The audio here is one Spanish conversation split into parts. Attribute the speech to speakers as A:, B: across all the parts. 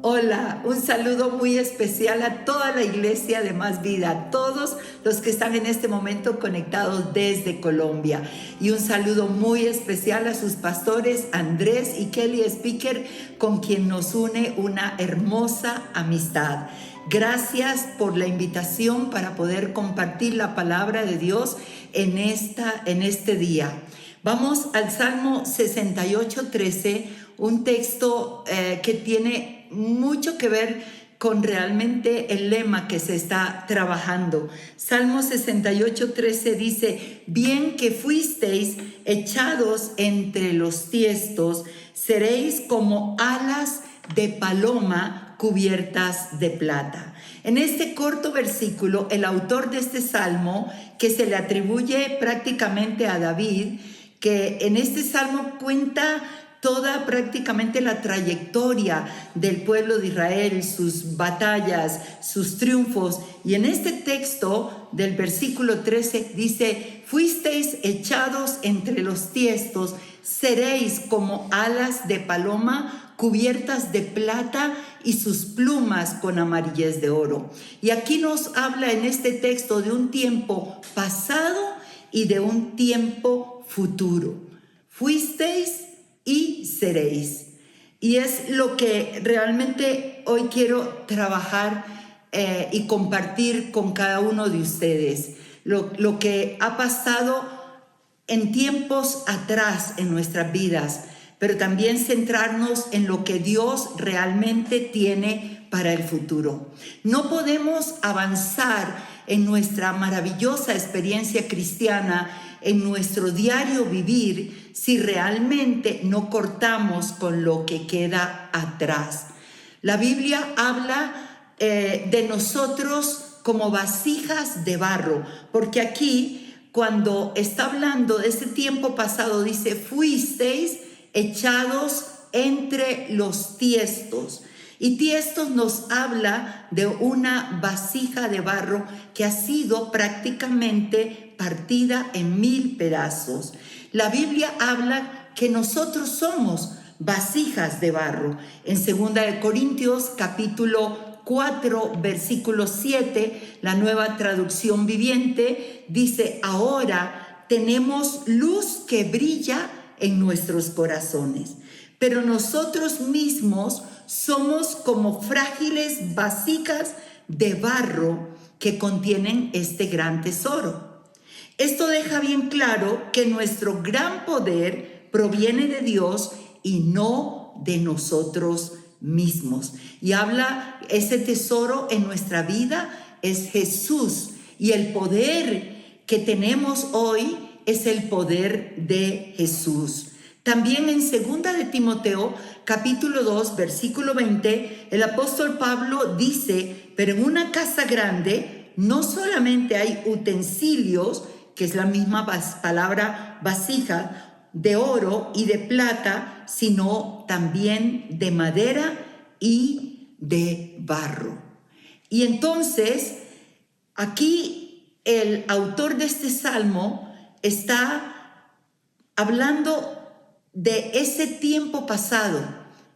A: Hola, un saludo muy especial a toda la iglesia de Más Vida, a todos los que están en este momento conectados desde Colombia. Y un saludo muy especial a sus pastores Andrés y Kelly Speaker, con quien nos une una hermosa amistad. Gracias por la invitación para poder compartir la palabra de Dios en este día. Vamos al Salmo 68:13, un texto que tiene mucho que ver con realmente el lema que se está trabajando. Salmo 68:13 dice: bien que fuisteis echados entre los tiestos, seréis como alas de paloma cubiertas de plata. En este corto versículo, el autor de este salmo, que se le atribuye prácticamente a David, que en este salmo cuenta toda prácticamente la trayectoria del pueblo de Israel, sus batallas, sus triunfos. Y en este texto del versículo 13 dice: fuisteis echados entre los tiestos, seréis como alas de paloma cubiertas de plata y sus plumas con amarillez de oro. Y aquí nos habla en este texto de un tiempo pasado y de un tiempo futuro. Fuisteis y seréis. Y es lo que realmente hoy quiero trabajar y compartir con cada uno de ustedes. Lo que ha pasado en tiempos atrás en nuestras vidas, pero también centrarnos en lo que Dios realmente tiene para el futuro. No podemos avanzar en nuestra maravillosa experiencia cristiana, en nuestro diario vivir, si realmente no cortamos con lo que queda atrás. La Biblia habla de nosotros como vasijas de barro, porque aquí, cuando está hablando de ese tiempo pasado, dice: fuisteis echados entre los tiestos. Y tiestos nos habla de una vasija de barro que ha sido prácticamente partida en 1000 pedazos. La Biblia habla que nosotros somos vasijas de barro. En 2 de Corintios capítulo 4, versículo 7, la Nueva Traducción Viviente dice: ahora tenemos luz que brilla en nuestros corazones, pero nosotros mismos somos como frágiles vasijas de barro que contienen este gran tesoro. Esto deja bien claro que nuestro gran poder proviene de Dios y no de nosotros mismos. Y habla, ese tesoro en nuestra vida es Jesús, y el poder que tenemos hoy es el poder de Jesús. También en 2 de Timoteo, capítulo 2, versículo 20, el apóstol Pablo dice: pero en una casa grande no solamente hay utensilios, que es la misma palabra vasija, de oro y de plata, sino también de madera y de barro. Y entonces, aquí el autor de este salmo está hablando de ese tiempo pasado,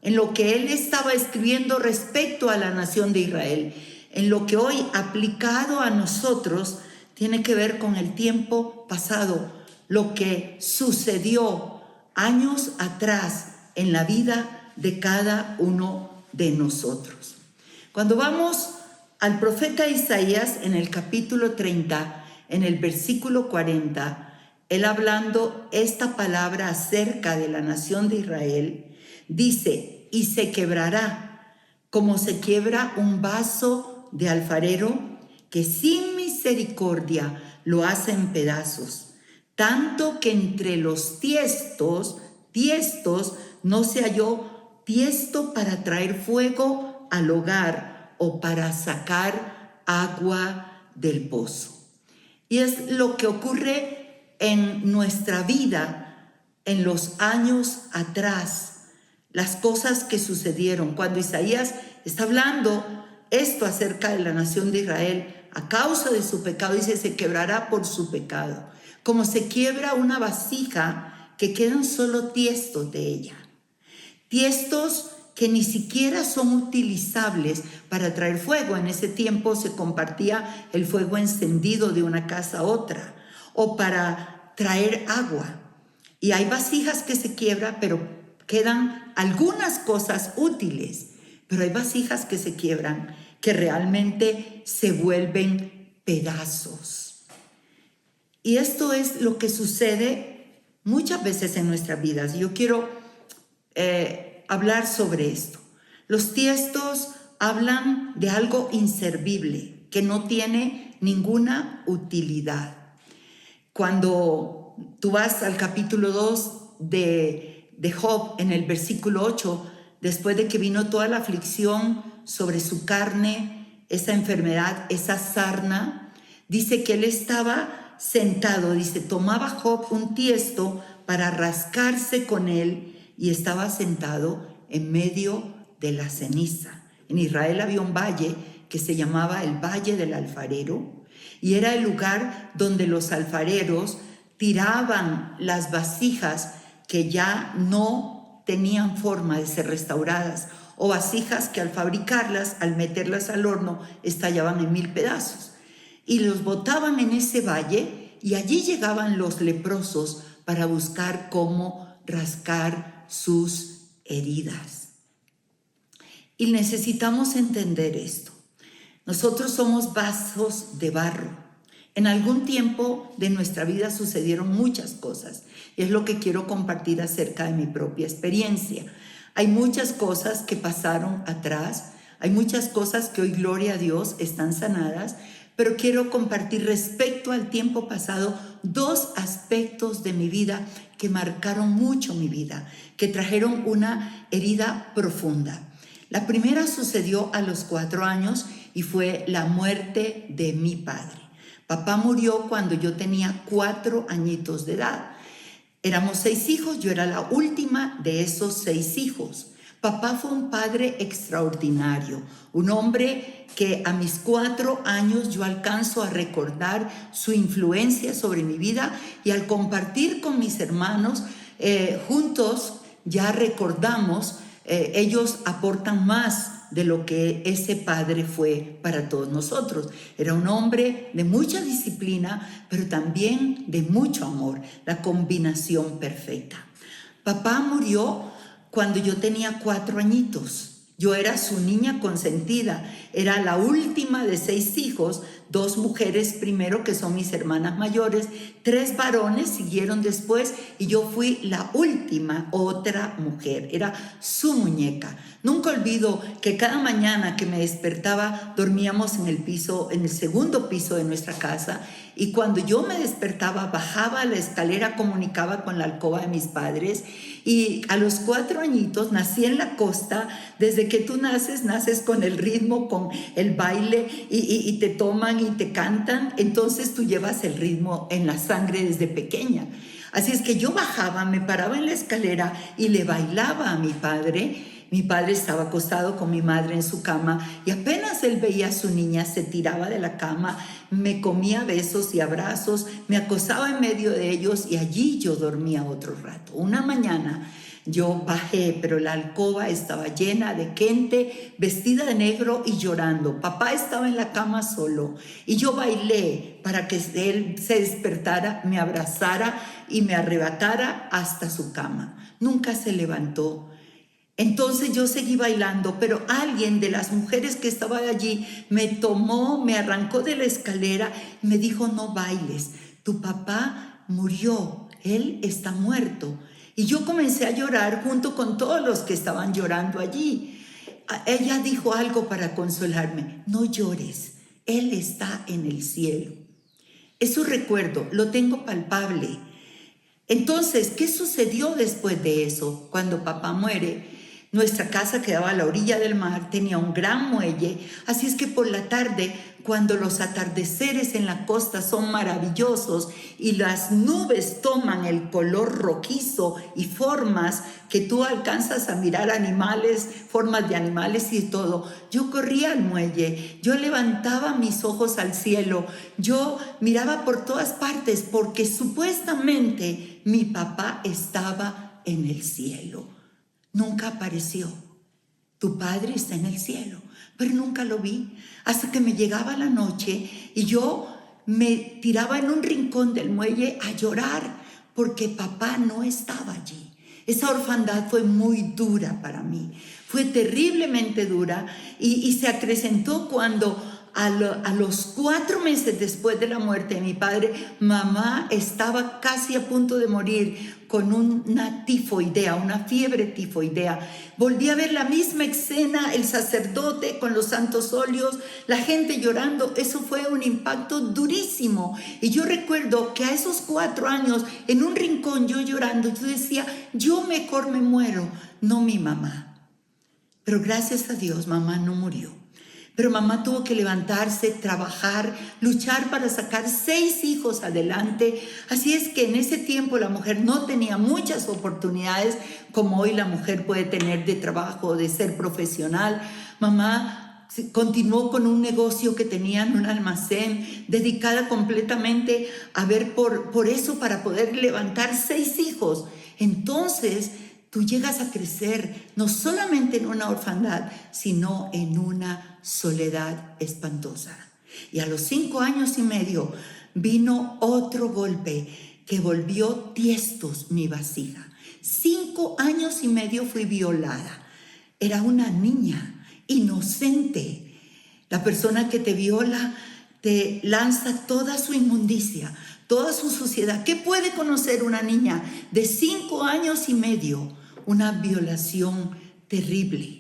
A: en lo que él estaba escribiendo respecto a la nación de Israel, en lo que hoy, aplicado a nosotros, tiene que ver con el tiempo pasado, lo que sucedió años atrás en la vida de cada uno de nosotros. Cuando vamos al profeta Isaías en el capítulo 30, en el versículo 40, él hablando esta palabra acerca de la nación de Israel, dice: y se quebrará como se quiebra un vaso de alfarero, que sin misericordia lo hace en pedazos, tanto que entre los tiestos no se halló tiesto para traer fuego al hogar o para sacar agua del pozo. Y es lo que ocurre en nuestra vida en los años atrás, las cosas que sucedieron. Cuando Isaías está hablando esto acerca de la nación de Israel, a causa de su pecado, dice: se quebrará por su pecado, como se quiebra una vasija que quedan solo tiestos de ella. Tiestos que ni siquiera son utilizables para traer fuego. En ese tiempo se compartía el fuego encendido de una casa a otra, o para traer agua. Y hay vasijas que se quiebran, pero quedan algunas cosas útiles. Pero hay vasijas que se quiebran, que realmente se vuelven pedazos. Y esto es lo que sucede muchas veces en nuestras vidas. Yo quiero hablar sobre esto. Los tiestos hablan de algo inservible, que no tiene ninguna utilidad. Cuando tú vas al capítulo 2 de Job, en el versículo 8, después de que vino toda la aflicción sobre su carne, esa enfermedad, esa sarna, dice que él estaba sentado, dice, tomaba Job un tiesto para rascarse con él y estaba sentado en medio de la ceniza. En Israel había un valle que se llamaba el Valle del Alfarero y era el lugar donde los alfareros tiraban las vasijas que ya no tenían forma de ser restauradas, o vasijas que al fabricarlas, al meterlas al horno, estallaban en 1000 pedazos. Y los botaban en ese valle y allí llegaban los leprosos para buscar cómo rascar sus heridas. Y necesitamos entender esto. Nosotros somos vasos de barro. En algún tiempo de nuestra vida sucedieron muchas cosas y es lo que quiero compartir acerca de mi propia experiencia. Hay muchas cosas que pasaron atrás, hay muchas cosas que hoy, gloria a Dios, están sanadas, pero quiero compartir respecto al tiempo pasado 2 aspectos de mi vida que marcaron mucho mi vida, que trajeron una herida profunda. La primera sucedió a los 4 años y fue la muerte de mi padre. Papá murió cuando yo tenía 4 añitos de edad. Éramos 6 hijos, yo era la última de esos 6 hijos. Papá fue un padre extraordinario, un hombre que a mis 4 años yo alcanzo a recordar su influencia sobre mi vida y al compartir con mis hermanos, juntos ya recordamos, ellos aportan más de lo que ese padre fue para todos nosotros. Era un hombre de mucha disciplina, pero también de mucho amor, la combinación perfecta. Papá murió cuando yo tenía 4 añitos. Yo era su niña consentida, era la última de 6 hijos, 2 mujeres primero que son mis hermanas mayores, 3 varones siguieron después y yo fui la última, otra mujer, era su muñeca. Nunca olvido que cada mañana que me despertaba dormíamos en el piso, en el segundo piso de nuestra casa y cuando yo me despertaba bajaba la escalera, comunicaba con la alcoba de mis padres y a los 4 añitos nací en la costa. Desde que tú naces con el ritmo, con el baile y te toman y te cantan, entonces tú llevas el ritmo en la sangre desde pequeña. Así es que yo bajaba, me paraba en la escalera y le bailaba a mi padre. Mi padre estaba acostado con mi madre en su cama y apenas él veía a su niña se tiraba de la cama, me comía besos y abrazos, me acostaba en medio de ellos y allí yo dormía otro rato. Una mañana yo bajé, pero la alcoba estaba llena de gente vestida de negro y llorando. Papá estaba en la cama solo y yo bailé para que él se despertara, me abrazara y me arrebatara hasta su cama. Nunca se levantó. Entonces yo seguí bailando, pero alguien de las mujeres que estaba allí me tomó, me arrancó de la escalera y me dijo: no bailes, tu papá murió, él está muerto. Y yo comencé a llorar junto con todos los que estaban llorando allí. Ella dijo algo para consolarme: no llores, él está en el cielo. Eso recuerdo, lo tengo palpable. Entonces, ¿qué sucedió después de eso? Cuando papá muere, nuestra casa quedaba a la orilla del mar, tenía un gran muelle, así es que por la tarde, cuando los atardeceres en la costa son maravillosos y las nubes toman el color rojizo y formas que tú alcanzas a mirar animales, formas de animales y todo, yo corría al muelle, yo levantaba mis ojos al cielo, yo miraba por todas partes porque supuestamente mi papá estaba en el cielo. Nunca apareció. tu padre está en el cielo. Pero nunca lo vi hasta que me llegaba la noche y yo me tiraba en un rincón del muelle a llorar porque papá no estaba allí. Esa orfandad fue muy dura para mí, fue terriblemente dura y se acrecentó cuando a los 4 meses después de la muerte de mi padre, mamá estaba casi a punto de morir con una tifoidea, una fiebre tifoidea. Volví a ver la misma escena, el sacerdote con los santos óleos, la gente llorando. Eso fue un impacto durísimo. Y yo recuerdo que a esos 4 años, en un rincón yo llorando, yo decía, yo mejor me muero, no mi mamá. Pero gracias a Dios, mamá no murió. Pero mamá tuvo que levantarse, trabajar, luchar para sacar 6 hijos adelante. Así es que en ese tiempo la mujer no tenía muchas oportunidades como hoy la mujer puede tener de trabajo, de ser profesional. Mamá continuó con un negocio que tenía en un almacén, dedicada completamente a ver por eso para poder levantar 6 hijos. Entonces, tú llegas a crecer no solamente en una orfandad, sino en una soledad espantosa. Y a los 5 años y medio vino otro golpe que volvió tiestos mi vasija. 5 años y medio fui violada. Era una niña inocente. La persona que te viola te lanza toda su inmundicia, toda su suciedad. ¿Qué puede conocer una niña de 5 años y medio? Una violación terrible.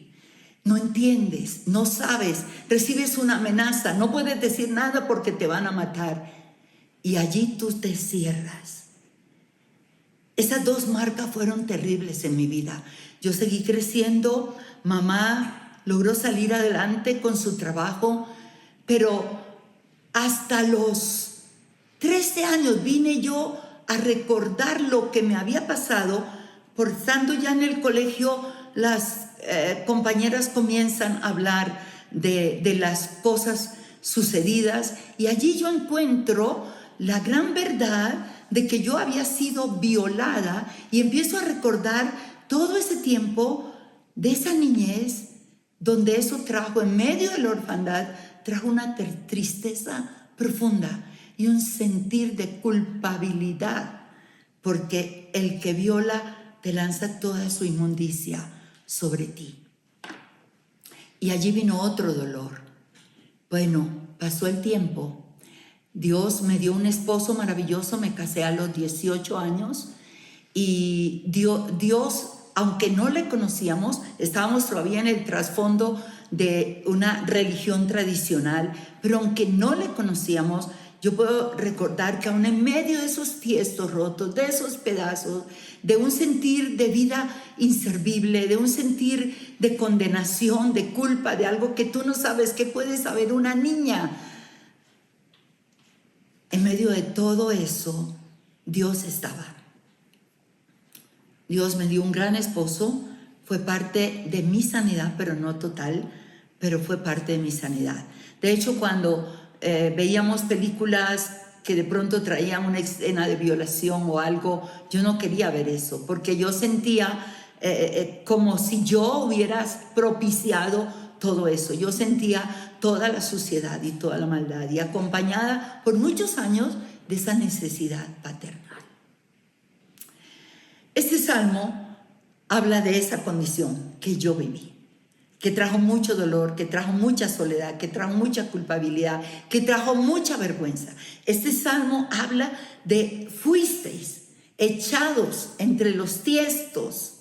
A: No entiendes, no sabes, recibes una amenaza, no puedes decir nada porque te van a matar. Y allí tú te cierras. Esas 2 marcas fueron terribles en mi vida. Yo seguí creciendo, mamá logró salir adelante con su trabajo, pero hasta los 13 años vine yo a recordar lo que me había pasado. Por estando ya en el colegio, las compañeras comienzan a hablar de las cosas sucedidas y allí yo encuentro la gran verdad de que yo había sido violada y empiezo a recordar todo ese tiempo de esa niñez donde eso trajo, en medio de la orfandad, trajo una tristeza profunda y un sentir de culpabilidad, porque el que viola te lanza toda su inmundicia sobre ti. Y allí vino otro dolor. Bueno, pasó el tiempo. Dios me dio un esposo maravilloso, me casé a los 18 años y Dios, aunque no le conocíamos, estábamos todavía en el trasfondo de una religión tradicional, pero aunque no le conocíamos, yo puedo recordar que aún en medio de esos tiestos rotos, de esos pedazos, de un sentir de vida inservible, de un sentir de condenación, de culpa, de algo que tú no sabes, que puede saber una niña. En medio de todo eso, Dios estaba. Dios me dio un gran esposo, fue parte de mi sanidad, pero no total, pero fue parte de mi sanidad. De hecho, cuando veíamos películas que de pronto traían una escena de violación o algo, yo no quería ver eso, porque yo sentía como si yo hubiera propiciado todo eso. Yo sentía toda la suciedad y toda la maldad, y acompañada por muchos años de esa necesidad paternal. Este salmo habla de esa condición que yo viví, que trajo mucho dolor, que trajo mucha soledad, que trajo mucha culpabilidad, que trajo mucha vergüenza. Este salmo habla de fuisteis echados entre los tiestos,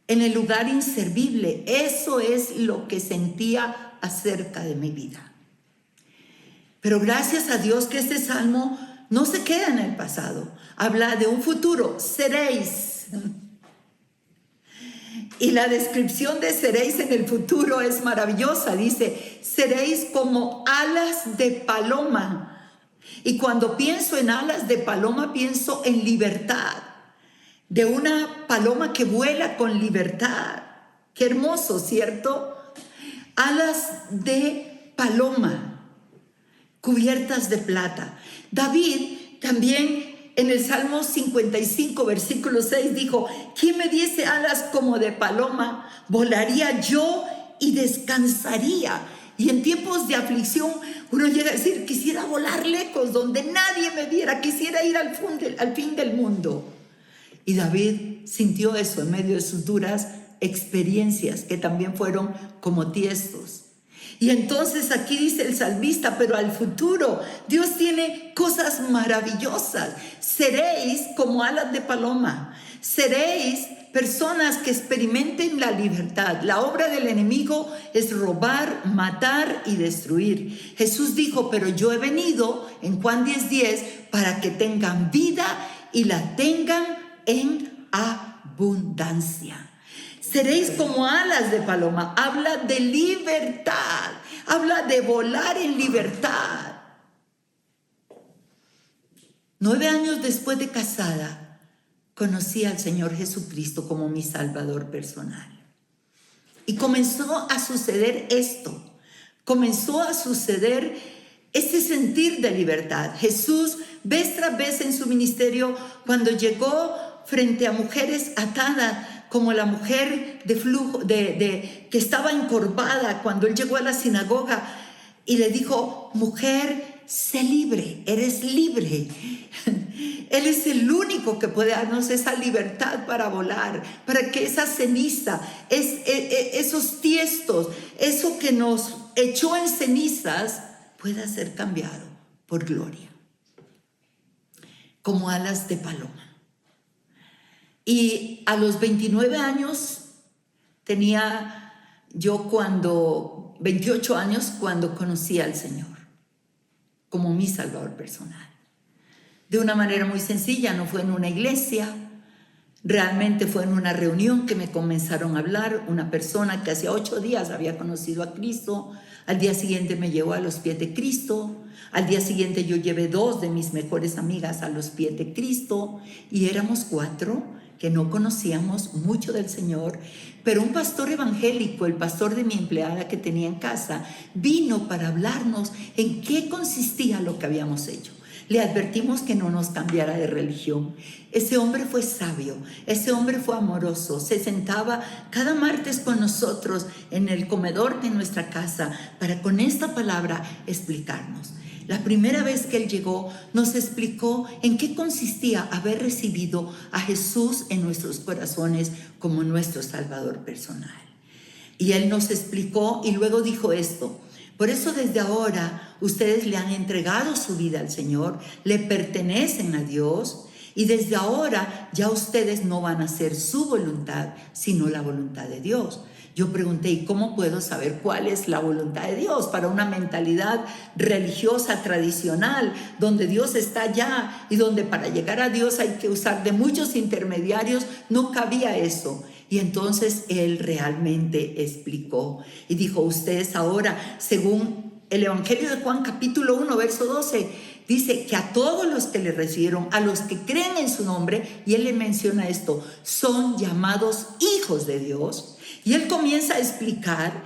A: en el lugar inservible. Eso es lo que sentía acerca de mi vida. Pero gracias a Dios que este salmo no se queda en el pasado. Habla de un futuro, seréis. Y la descripción de seréis en el futuro es maravillosa. Dice, seréis como alas de paloma. Y cuando pienso en alas de paloma, pienso en libertad. De una paloma que vuela con libertad. Qué hermoso, ¿cierto? Alas de paloma, cubiertas de plata. David también en el Salmo 55, versículo 6 dijo: ¿quién me diese alas como de paloma? Volaría yo y descansaría. Y en tiempos de aflicción uno llega a decir: quisiera volar lejos, donde nadie me viera, quisiera ir al fin del mundo. Y David sintió eso en medio de sus duras experiencias, que también fueron como tiestos. Y entonces aquí dice el salmista: pero al futuro Dios tiene cosas maravillosas. Seréis como alas de paloma. Seréis personas que experimenten la libertad. La obra del enemigo es robar, matar y destruir. Jesús dijo: pero yo he venido, en Juan 10:10, para que tengan vida y la tengan en abundancia. Seréis como alas de paloma. Habla de libertad. Habla de volar en libertad. 9 años después de casada, conocí al Señor Jesucristo como mi Salvador personal. Y comenzó a suceder esto. Comenzó a suceder este sentir de libertad. Jesús, vez tras vez en su ministerio, cuando llegó frente a mujeres atadas, como la mujer de flujo, que estaba encorvada, cuando él llegó a la sinagoga y le dijo: mujer, sé libre, eres libre. Él es el único que puede darnos esa libertad para volar, para que esa ceniza, esos tiestos, eso que nos echó en cenizas, pueda ser cambiado por gloria, como alas de paloma. Y a los 29 años tenía yo 28 años cuando conocí al Señor como mi Salvador personal. De una manera muy sencilla, no fue en una iglesia, realmente fue en una reunión que me comenzaron a hablar. Una persona que hacía 8 días había conocido a Cristo, al día siguiente me llevó a los pies de Cristo. Al día siguiente yo llevé 2 de mis mejores amigas a los pies de Cristo y éramos 4 que no conocíamos mucho del Señor, pero un pastor evangélico, el pastor de mi empleada que tenía en casa, vino para hablarnos en qué consistía lo que habíamos hecho. Le advertimos que no nos cambiara de religión. Ese hombre fue sabio, ese hombre fue amoroso, se sentaba cada martes con nosotros en el comedor de nuestra casa para con esta palabra explicarnos. La primera vez que él llegó, nos explicó en qué consistía haber recibido a Jesús en nuestros corazones como nuestro Salvador personal. Y él nos explicó y luego dijo esto: por eso desde ahora ustedes le han entregado su vida al Señor, le pertenecen a Dios, y desde ahora ya ustedes no van a hacer su voluntad, sino la voluntad de Dios. Yo pregunté: ¿y cómo puedo saber cuál es la voluntad de Dios? Para una mentalidad religiosa tradicional, donde Dios está allá y donde para llegar a Dios hay que usar de muchos intermediarios, no cabía eso. Y entonces él realmente explicó y dijo: ustedes ahora, según el Evangelio de Juan capítulo 1, verso 12, dice que a todos los que le recibieron, a los que creen en su nombre, y él le menciona esto, son llamados hijos de Dios. Y él comienza a explicar: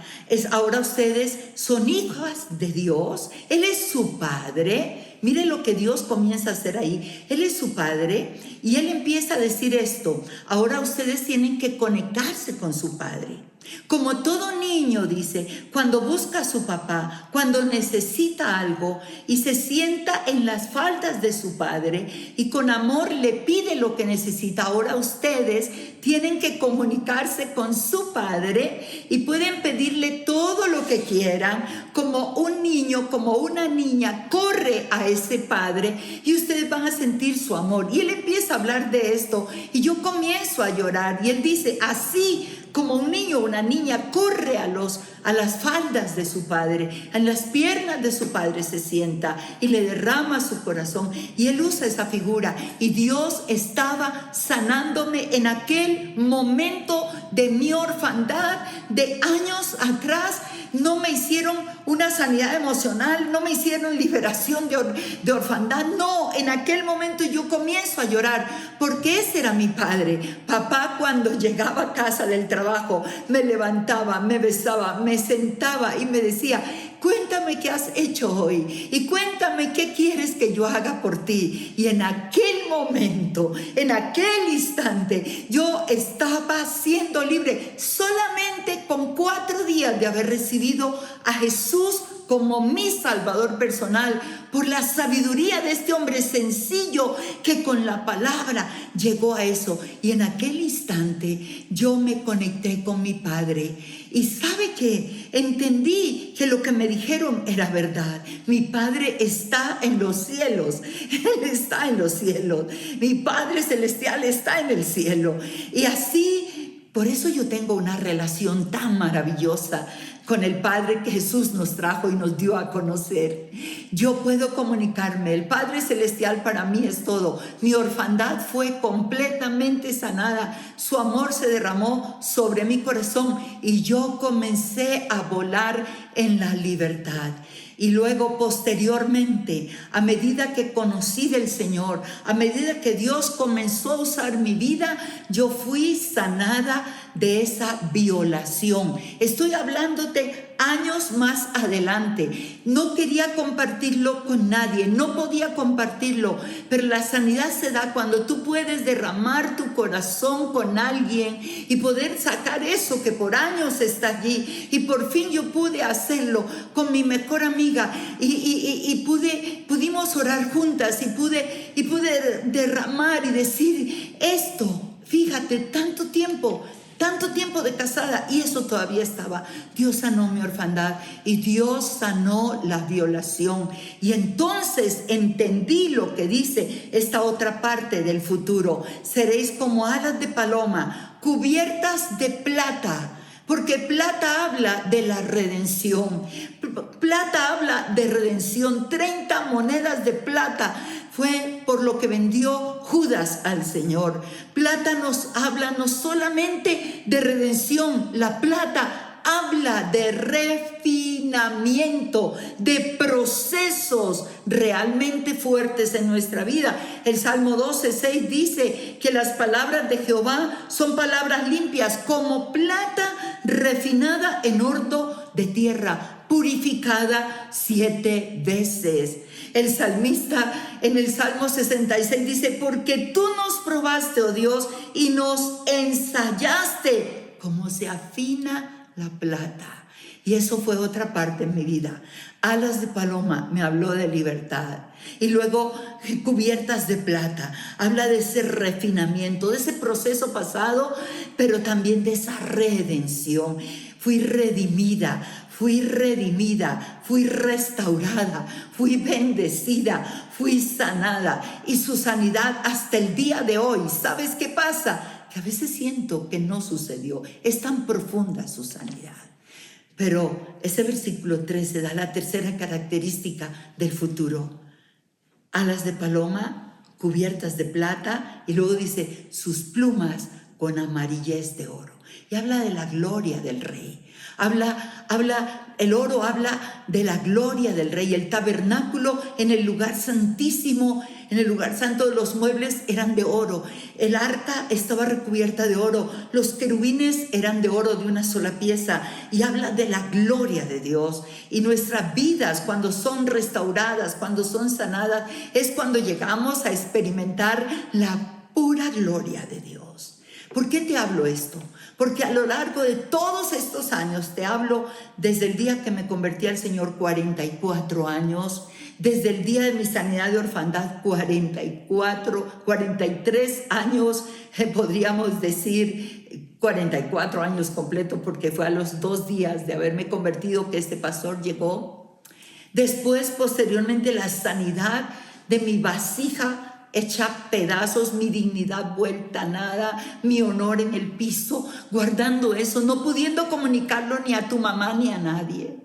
A: ahora ustedes son hijas de Dios, Él es su Padre. Mire lo que Dios comienza a hacer ahí. Él es su Padre y Él empieza a decir esto: ahora ustedes tienen que conectarse con su Padre. Como todo niño, dice, cuando busca a su papá, cuando necesita algo y se sienta en las faldas de su padre y con amor le pide lo que necesita, ahora ustedes tienen que comunicarse con su padre y pueden pedirle todo lo que quieran. Como un niño, como una niña corre a ese padre y ustedes van a sentir su amor. Y él empieza a hablar de esto y yo comienzo a llorar y él dice: así como un niño o una niña corre a las faldas de su padre, en las piernas de su padre se sienta y le derrama su corazón. Y él usa esa figura. Y Dios estaba sanándome en aquel momento de mi orfandad de años atrás. No me hicieron una sanidad emocional, no me hicieron liberación de orfandad. No, en aquel momento yo comienzo a llorar porque ese era mi padre. Papá, cuando llegaba a casa del trabajo, me levantaba, me besaba, me sentaba y me decía: cuéntame cuéntame qué has hecho hoy y cuéntame qué quieres que yo haga por ti. Y en aquel momento, en aquel instante, yo estaba siendo libre solamente con 4 días de haber recibido a Jesús como mi Salvador personal, por la sabiduría de este hombre sencillo que con la palabra llegó a eso. Y en aquel instante yo me conecté con mi Padre. Y ¿sabe qué? Entendí que lo que me dijeron era verdad. Mi Padre está en los cielos. Él está en los cielos. Mi Padre celestial está en el cielo. Y así, por eso yo tengo una relación tan maravillosa con el Padre que Jesús nos trajo y nos dio a conocer. Yo puedo comunicarme. El Padre Celestial para mí es todo. Mi orfandad fue completamente sanada. Su amor se derramó sobre mi corazón y yo comencé a volar en la libertad. Y luego posteriormente, a medida que conocí del Señor, a medida que Dios comenzó a usar mi vida, yo fui sanada de esa violación. Estoy hablándote años más adelante. No quería compartirlo con nadie, no podía compartirlo, pero la sanidad se da cuando tú puedes derramar tu corazón con alguien y poder sacar eso que por años está allí. Y por fin yo pude hacerlo con mi mejor amiga y pudimos orar juntas y pude derramar y decir esto. Fíjate, tanto tiempo de casada y eso todavía estaba. Dios sanó mi orfandad y Dios sanó la violación. Y entonces entendí lo que dice esta otra parte del futuro. Seréis como alas de paloma, cubiertas de plata. Porque plata habla de la redención. Plata habla de redención. 30 monedas de plata fue por lo que vendió Judas al Señor. Plata nos habla no solamente de redención. La plata habla de refinamiento, de procesos realmente fuertes en nuestra vida. El Salmo 12:6 dice que las palabras de Jehová son palabras limpias, como plata refinada en horno de tierra, purificada 7 veces. El salmista en el Salmo 66 dice: porque tú nos probaste, oh Dios, y nos ensayaste como se afina la plata. Y eso fue otra parte en mi vida. Alas de paloma me habló de libertad. Y luego cubiertas de plata. Habla de ese refinamiento, de ese proceso pasado, pero también de esa redención. Fui redimida, fui restaurada, fui bendecida, fui sanada. Y su sanidad hasta el día de hoy, ¿sabes qué pasa? Que a veces siento que no sucedió. Es tan profunda su sanidad. Pero ese versículo 13 da la tercera característica del futuro. Alas de paloma cubiertas de plata, y luego dice sus plumas con amarillez de oro. Y habla de la gloria del rey. El oro habla de la gloria del rey. El tabernáculo en el lugar santísimo, en el lugar santo, los muebles eran de oro. El arca estaba recubierta de oro. Los querubines eran de oro, de una sola pieza. Y habla de la gloria de Dios. Y nuestras vidas, cuando son restauradas, cuando son sanadas, es cuando llegamos a experimentar la pura gloria de Dios. ¿Por qué te hablo esto? Porque a lo largo de todos estos años, te hablo desde el día que me convertí al Señor, 44 años, desde el día de mi sanidad de orfandad, 43 años, podríamos decir 44 años completo, porque fue a los 2 días de haberme convertido que este pastor llegó. Después, posteriormente, la sanidad de mi vasija hecha pedazos, mi dignidad vuelta a nada, mi honor en el piso, guardando eso, no pudiendo comunicarlo ni a tu mamá ni a nadie.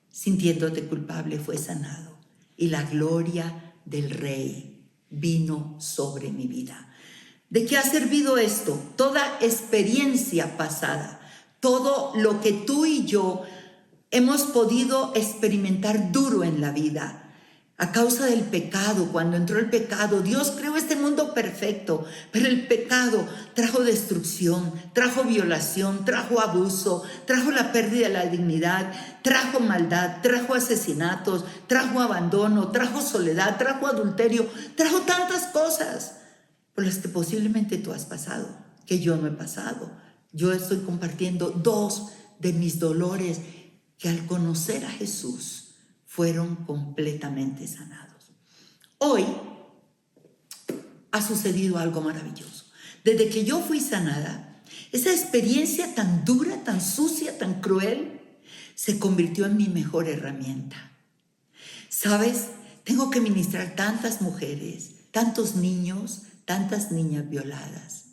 A: Sintiéndote culpable, fue sanado. Y la gloria del Rey vino sobre mi vida. ¿De qué ha servido esto? Toda experiencia pasada, todo lo que tú y yo hemos podido experimentar duro en la vida, A causa del pecado, cuando entró el pecado, Dios creó este mundo perfecto, pero el pecado trajo destrucción, trajo violación, trajo abuso, trajo la pérdida de la dignidad, trajo maldad, trajo asesinatos, trajo abandono, trajo soledad, trajo adulterio, trajo tantas cosas por las que posiblemente tú has pasado, que yo no he pasado. Yo estoy compartiendo 2 de mis dolores que al conocer a Jesús fueron completamente sanados. Hoy ha sucedido algo maravilloso. Desde que yo fui sanada, esa experiencia tan dura, tan sucia, tan cruel, se convirtió en mi mejor herramienta. ¿Sabes? Tengo que ministrar tantas mujeres, tantos niños, tantas niñas violadas.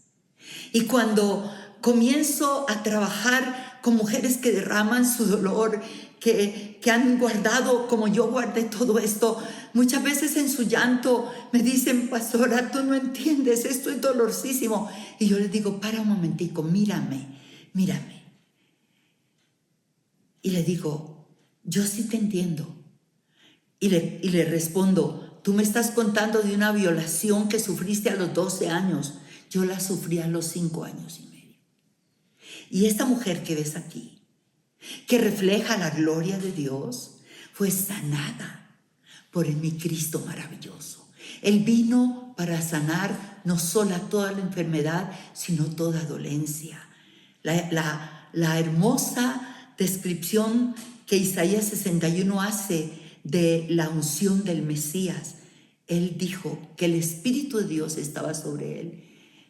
A: Y cuando comienzo a trabajar con mujeres que derraman su dolor, que han guardado como yo guardé todo esto, muchas veces en su llanto me dicen: pastora, tú no entiendes, esto es dolorosísimo. Y yo les digo: para un momentico, mírame. Y le digo: yo sí te entiendo. Y le respondo: tú me estás contando de una violación que sufriste a los 12 años. Yo la sufrí a los 5 años y medio. Y esta mujer que ves aquí, que refleja la gloria de Dios, fue sanada por mi Cristo maravilloso. Él vino para sanar no solo toda la enfermedad, sino toda dolencia. La hermosa descripción que Isaías 61 hace de la unción del Mesías. Él dijo que el Espíritu de Dios estaba sobre él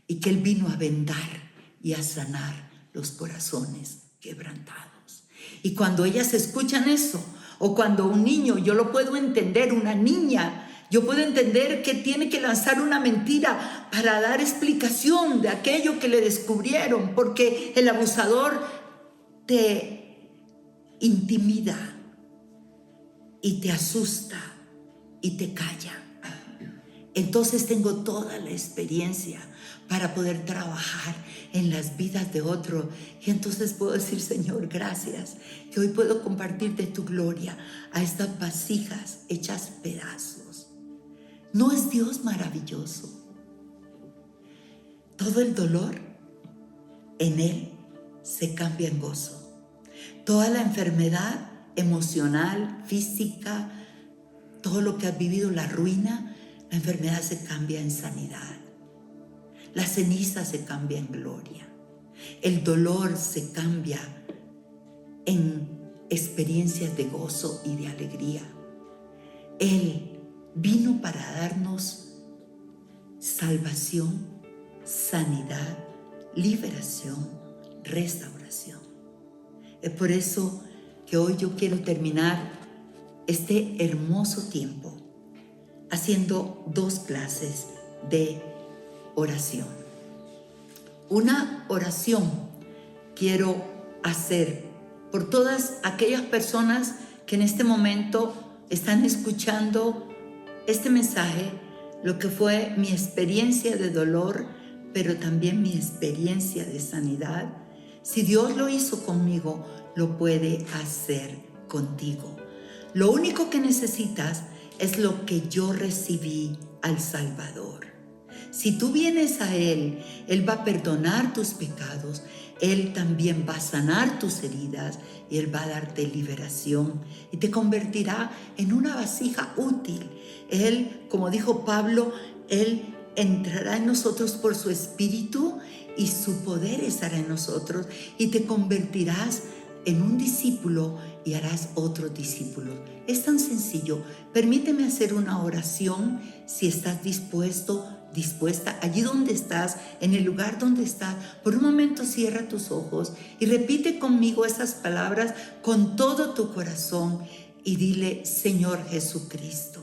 A: y que él vino a vendar y a sanar los corazones quebrantados. Y cuando ellas escuchan eso, o cuando un niño, yo lo puedo entender, una niña, yo puedo entender que tiene que lanzar una mentira para dar explicación de aquello que le descubrieron, porque el abusador te intimida y te asusta y te calla. Entonces tengo toda la experiencia para poder trabajar en las vidas de otro. Y entonces puedo decir: Señor, gracias, que hoy puedo compartir de tu gloria a estas vasijas hechas pedazos. ¿No es Dios maravilloso? Todo el dolor en Él se cambia en gozo. Toda la enfermedad emocional, física, todo lo que has vivido, la ruina, la enfermedad se cambia en sanidad. La ceniza se cambia en gloria. El dolor se cambia en experiencias de gozo y de alegría. Él vino para darnos salvación, sanidad, liberación, restauración. Es por eso que hoy yo quiero terminar este hermoso tiempo haciendo 2 clases de oración. Una oración quiero hacer por todas aquellas personas que en este momento están escuchando este mensaje, lo que fue mi experiencia de dolor, pero también mi experiencia de sanidad. Si Dios lo hizo conmigo, lo puede hacer contigo. Lo único que necesitas es lo que yo recibí al Salvador. Si tú vienes a Él, Él va a perdonar tus pecados, Él también va a sanar tus heridas y Él va a darte liberación y te convertirá en una vasija útil. Él, como dijo Pablo, Él entrará en nosotros por su Espíritu y su poder estará en nosotros y te convertirás en un discípulo y harás otros discípulos. Es tan sencillo. Permíteme hacer una oración si estás dispuesta, allí donde estás, en el lugar donde estás. Por un momento cierra tus ojos y repite conmigo esas palabras con todo tu corazón y dile: Señor Jesucristo,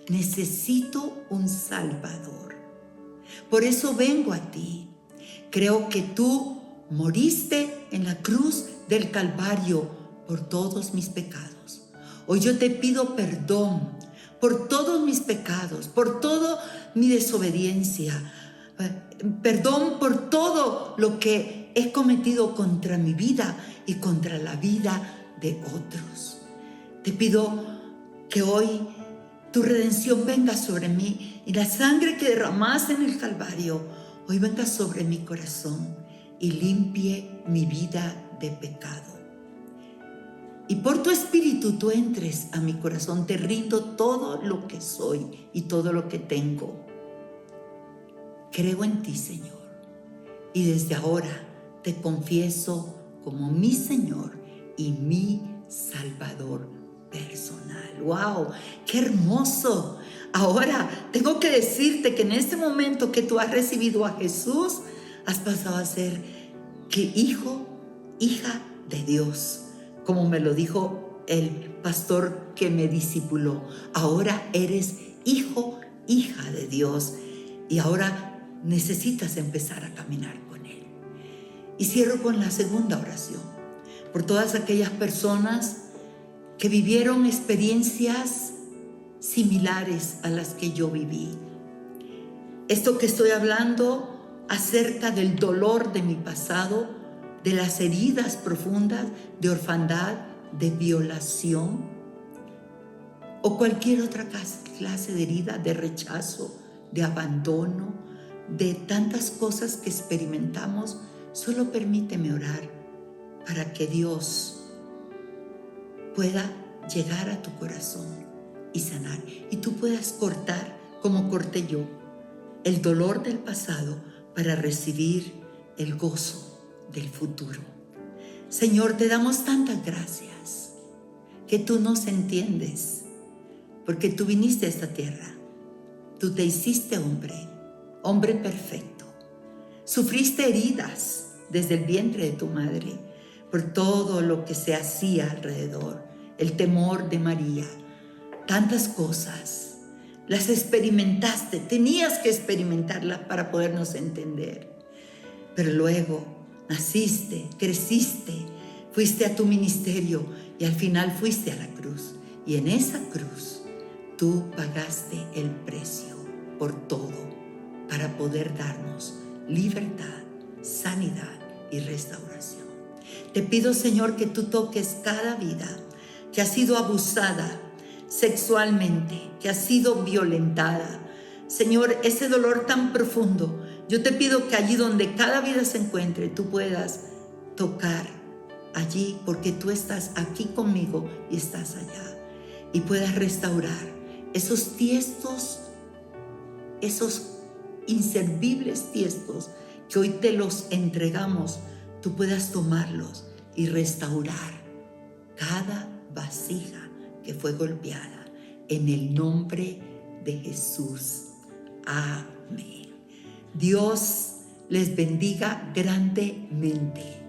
A: necesito un Salvador. Por eso vengo a ti. Creo que tú moriste en la cruz del Calvario por todos mis pecados. Hoy yo te pido perdón por todos mis pecados, por toda mi desobediencia, perdón por todo lo que he cometido contra mi vida y contra la vida de otros. Te pido que hoy tu redención venga sobre mí y la sangre que derramaste en el Calvario hoy venga sobre mi corazón y limpie mi vida de pecado. Y por tu Espíritu tú entres a mi corazón, te rindo todo lo que soy y todo lo que tengo. Creo en ti, Señor, y desde ahora te confieso como mi Señor y mi Salvador personal. ¡Wow! ¡Qué hermoso! Ahora tengo que decirte que en este momento que tú has recibido a Jesús, has pasado a ser que hijo, hija de Dios, como me lo dijo el pastor que me discipuló. Ahora eres hijo, hija de Dios, y ahora necesitas empezar a caminar con Él. Y cierro con la segunda oración, por todas aquellas personas que vivieron experiencias similares a las que yo viví. Esto que estoy hablando acerca del dolor de mi pasado, de las heridas profundas de orfandad, de violación o cualquier otra clase de herida, de rechazo, de abandono, de tantas cosas que experimentamos. Solo permíteme orar para que Dios pueda llegar a tu corazón y sanar, y tú puedas cortar, como corté yo, el dolor del pasado para recibir el gozo del futuro. Señor, te damos tantas gracias que tú nos entiendes, porque tú viniste a esta tierra, tú te hiciste hombre, hombre perfecto, sufriste heridas desde el vientre de tu madre por todo lo que se hacía alrededor, el temor de María, tantas cosas, las experimentaste, tenías que experimentarlas para podernos entender, pero luego naciste, creciste, fuiste a tu ministerio y al final fuiste a la cruz, y en esa cruz tú pagaste el precio por todo para poder darnos libertad, sanidad y restauración. Te pido, Señor, que tú toques cada vida que ha sido abusada sexualmente, que ha sido violentada. Señor, ese dolor tan profundo, yo te pido que allí donde cada vida se encuentre, tú puedas tocar allí, porque tú estás aquí conmigo y estás allá, y puedas restaurar esos tiestos, esos inservibles tiestos que hoy te los entregamos, tú puedas tomarlos y restaurar cada vasija que fue golpeada en el nombre de Jesús. Amén. Dios les bendiga grandemente.